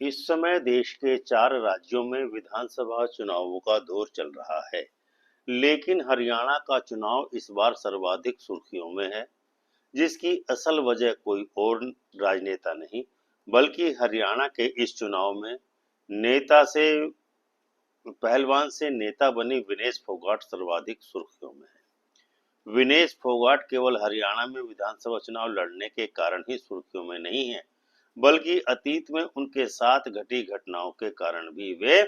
इस समय देश के 4 राज्यों में विधानसभा चुनावों का दौर चल रहा है, लेकिन हरियाणा का चुनाव इस बार सर्वाधिक सुर्खियों में है, जिसकी असल वजह कोई और राजनेता नहीं, बल्कि हरियाणा के इस चुनाव में नेता से पहलवान से नेता बनी विनेश फोगाट सर्वाधिक सुर्खियों में है। विनेश फोगाट केवल हरियाणा में विधानसभा चुनाव लड़ने के कारण ही सुर्खियों में नहीं है, बल्कि अतीत में उनके साथ घटी घटनाओं के कारण भी वे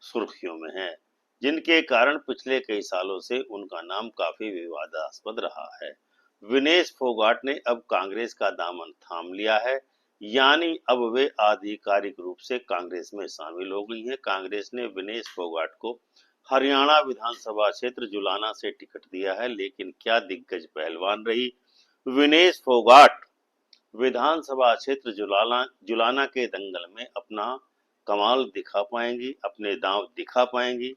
सुर्खियों में हैं, जिनके कारण पिछले कई सालों से उनका नाम काफी विवादास्पद रहा है। विनेश फोगाट ने अब कांग्रेस का दामन थाम लिया है, यानी अब वे आधिकारिक रूप से कांग्रेस में शामिल हो गई हैं। कांग्रेस ने विनेश फोगाट को हरियाणा विधानसभा क्षेत्र जुलाना से टिकट दिया है, लेकिन क्या दिग्गज पहलवान रही विनेश फोगाट विधानसभा क्षेत्र जुलाना के दंगल में अपना कमाल दिखा पाएंगी, अपने दांव दिखा पाएंगी?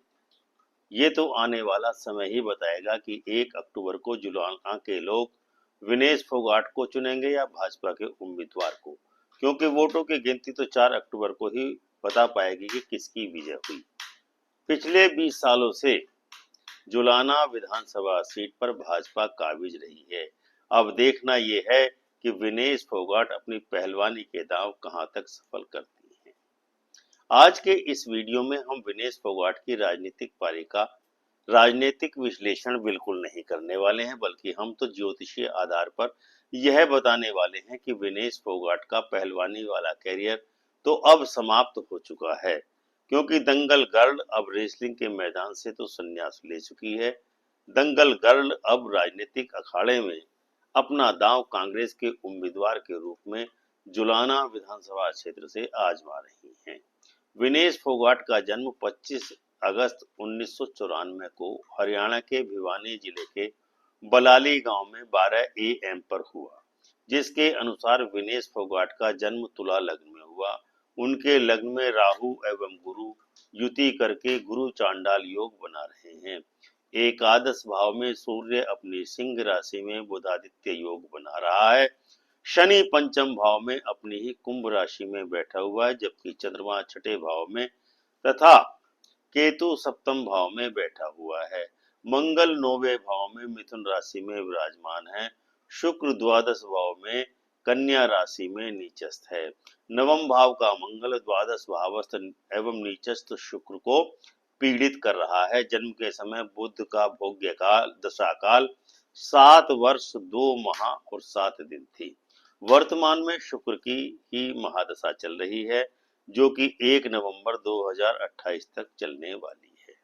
ये तो आने वाला समय ही बताएगा कि 1 अक्टूबर को जुलाना के लोग विनेश फोगाट को चुनेंगे या भाजपा के उम्मीदवार को, क्योंकि वोटों की गिनती तो 4 अक्टूबर को ही बता पाएगी कि किसकी विजय हुई। पिछले 20 सालों से जुलाना विधानसभा सीट पर भाजपा काबिज रही है। अब देखना यह है कि विनेश फोगाट अपनी पहलवानी के दांव कहां तक सफल करती हैं। आज के इस वीडियो में हम विनेश फोगाट की राजनीतिक पारी का राजनीतिक विश्लेषण बिल्कुल नहीं करने वाले हैं, बल्कि हम तो ज्योतिषीय आधार पर यह बताने वाले हैं कि विनेश फोगाट का पहलवानी वाला कैरियर तो अब समाप्त हो चुका है, क्योंकि दंगल गर्ल अब रेसलिंग के मैदान से तो संन्यास ले चुकी है। दंगल गर्ल अब राजनीतिक अखाड़े में अपना दांव कांग्रेस के उम्मीदवार के रूप में जुलाना विधानसभा क्षेत्र से आजमा रही हैं। विनेश फोगाट का जन्म 25 अगस्त 1994 को हरियाणा के भिवानी जिले के बलाली गांव में 12 AM पर हुआ, जिसके अनुसार विनेश फोगाट का जन्म तुला लग्न में हुआ। उनके लग्न में राहु एवं गुरु युति करके गुरु चांडाल योग बना रहे हैं। एकादश भाव में सूर्य अपनी सिंह राशि में बुधादित्य योग बना रहा है। शनि पंचम भाव में अपनी ही कुंभ राशि में बैठा हुआ है, जबकि चंद्रमा छठे भाव में तथा केतु सप्तम भाव में बैठा हुआ है। मंगल 9वें भाव में मिथुन राशि में विराजमान है। शुक्र द्वादश भाव में कन्या राशि में नीचस्थ है। नवम भाव का मंगल द्वादश भावस्थ एवं नीचस्थ शुक्र को पीड़ित कर रहा है। जन्म के समय बुध का भोग्य काल दशा काल 7 वर्ष 2 माह और 7 दिन थी। वर्तमान में शुक्र की ही महादशा चल रही है, जो कि 1 नवंबर 2028 तक चलने वाली है।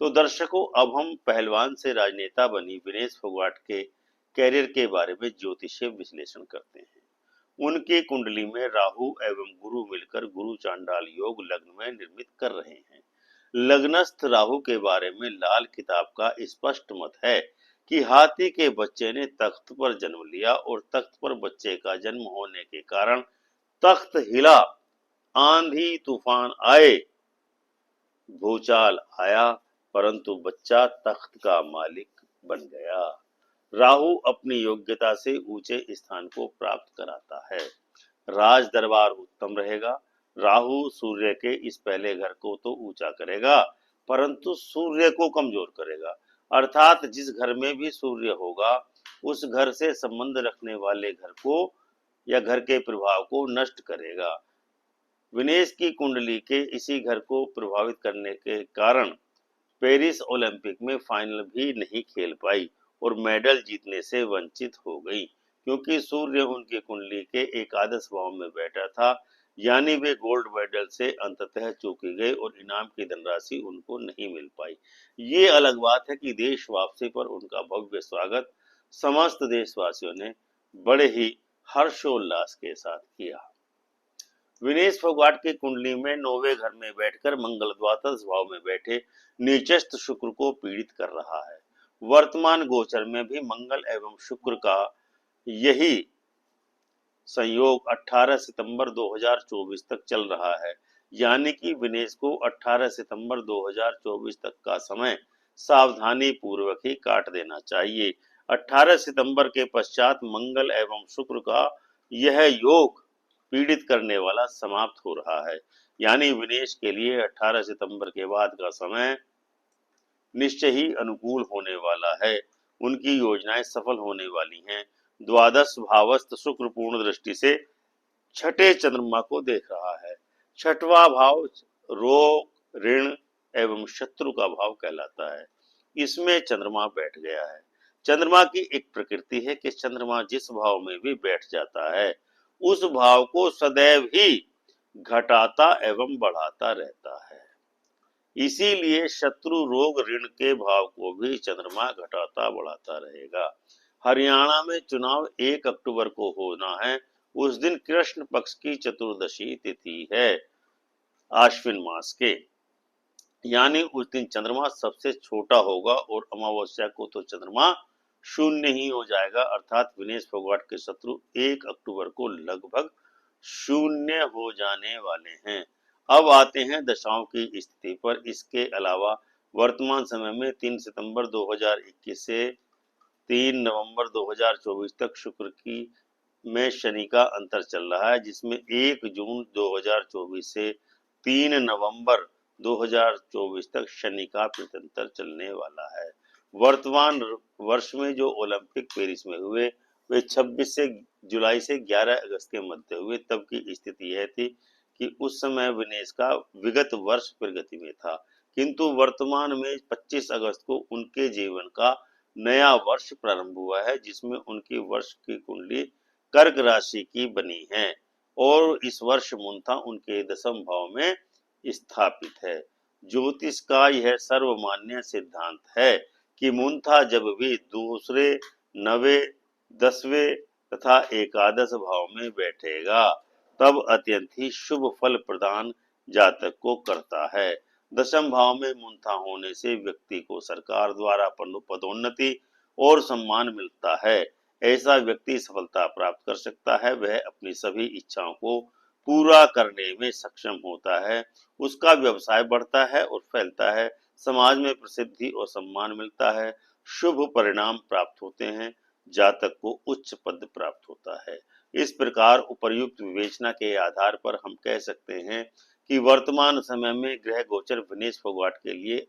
तो दर्शकों, अब हम पहलवान से राजनेता बनी विनेश फोगाट के कैरियर के बारे में ज्योतिषीय विश्लेषण करते हैं। उनकी कुंडली में राहु एवं गुरु मिलकर गुरु चांडाल योग लग्न में निर्मित कर रहे हैं। लग्नस्थ राहु के बारे में लाल किताब का स्पष्ट मत है कि हाथी के बच्चे ने तख्त पर जन्म लिया और तख्त पर बच्चे का जन्म होने के कारण तख्त हिला, आंधी तूफान आए, भूचाल आया, परंतु बच्चा तख्त का मालिक बन गया। राहु अपनी योग्यता से ऊंचे स्थान को प्राप्त कराता है। राज दरबार उत्तम रहेगा। राहु सूर्य के इस पहले घर को तो ऊंचा करेगा, परंतु सूर्य को कमजोर करेगा। अर्थात जिस घर में भी सूर्य होगा, उस घर से संबंध रखने वाले घर को या घर के प्रभाव को नष्ट करेगा। विनेश की कुंडली के इसी घर को प्रभावित करने के कारण पेरिस ओलंपिक में फाइनल भी नहीं खेल पाई और मेडल जीतने से वंचित हो गई, क्योंकि सूर्य उनकी कुंडली के एकादश भाव में बैठा था। यानी वे गोल्ड मेडल से अंततः चूकी गए और इनाम की धनराशि उनको नहीं मिल पाई। ये अलग बात है कि देश वापसी पर उनका भव्य स्वागत समस्त देशवासियों ने बड़े ही हर्षोल्लास के साथ किया। विनेश फोगाट की कुंडली में 9वें घर में बैठकर मंगल द्वादश भाव में बैठे नीचस्थ शुक्र को पीड़ित कर रहा है। वर्तमान गोचर में भी मंगल एवं शुक्र का यही संयोग 18 सितंबर 2024 तक चल रहा है। यानी कि विनेश को 18 सितंबर 2024 तक का समय सावधानी पूर्वक ही काट देना चाहिए। 18 सितंबर के पश्चात मंगल एवं शुक्र का यह योग पीड़ित करने वाला समाप्त हो रहा है। यानी विनेश के लिए 18 सितंबर के बाद का समय निश्चय ही अनुकूल होने वाला है। उनकी योजनाएं सफल होने वाली हैं। द्वादश भावस्थ शुक्र पूर्ण दृष्टि से छठे चंद्रमा को देख रहा है। छठवां भाव रोग, ऋण एवं शत्रु का भाव कहलाता है। इसमें चंद्रमा बैठ गया है। चंद्रमा की एक प्रकृति है कि चंद्रमा जिस भाव में भी बैठ जाता है उस भाव को सदैव ही घटाता एवं बढ़ाता रहता है। इसीलिए शत्रु रोग ऋण के भाव को भी चंद्रमा घटाता बढ़ाता रहेगा। हरियाणा में चुनाव 1 अक्टूबर को होना है। उस दिन कृष्ण पक्ष की चतुर्दशी तिथि है आश्विन मास के, यानी उस दिन चंद्रमा सबसे छोटा होगा और अमावस्या को तो चंद्रमा शून्य ही हो जाएगा, अर्थात विनेश फोगाट के शत्रु 1 अक्टूबर को लगभग शून्य हो जाने वाले हैं। अब आते हैं दशाओं की स्थिति पर। इसके अलावा वर्तमान समय में 3 सितंबर 2021 से 3 नवंबर 2024 तक शुक्र की में शनि का अंतर चल रहा है, जिसमें 1 जून 2024 से 3 नवंबर 2024 तक शनि का प्रत्यंतर चलने वाला है। वर्तमान वर्ष में जो ओलंपिक पेरिस में हुए वे 26 से जुलाई से 11 अगस्त के मध्य हुए। तब की स्थिति यह थी कि उस समय विनेश का विगत वर्ष प्रगति में था, किंतु वर्तमान में 25 अगस्त को उनके जीवन का नया वर्ष प्रारंभ हुआ है, जिसमें उनकी वर्ष की कुंडली कर्क राशि की बनी है और इस वर्ष मूनता उनके दशम भाव में स्थापित है। ज्योतिष का यह सर्वमान्य सिद्धांत है कि मूनता जब भी दूसरे, नवे, 10वें तथा एकादश भाव में बैठेगा तब अत्यंत ही शुभ फल प्रदान जातक को करता है। दशम भाव में मूनता होने से व्यक्ति को सरकार द्वारा पदोन्नति और सम्मान मिलता है। ऐसा व्यक्ति सफलता प्राप्त कर सकता है। वह अपनी सभी इच्छाओं को पूरा करने में सक्षम होता है। उसका व्यवसाय बढ़ता है और फैलता है। समाज में प्रसिद्धि और सम्मान मिलता है। शुभ परिणाम प्राप्त होते हैं। जातक को उच्च पद प्राप्त होता है। इस प्रकार उपर्युक्त विवेचना के आधार पर हम कह सकते हैं कि वर्तमान समय में ग्रह गोचर विनेश फोगाट के लिए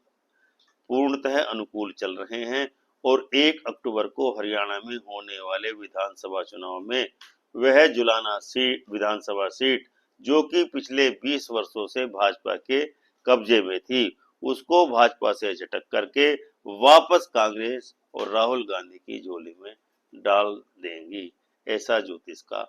पूर्णतः अनुकूल चल रहे हैं और 1 अक्टूबर को हरियाणा में होने वाले विधानसभा चुनाव में वह जुलाना सीट विधानसभा सीट जो कि पिछले 20 वर्षों से भाजपा के कब्जे में थी, उसको भाजपा से झटक करके वापस कांग्रेस और राहुल गांधी की झोली में डाल देंगी। ऐसा ज्योतिष का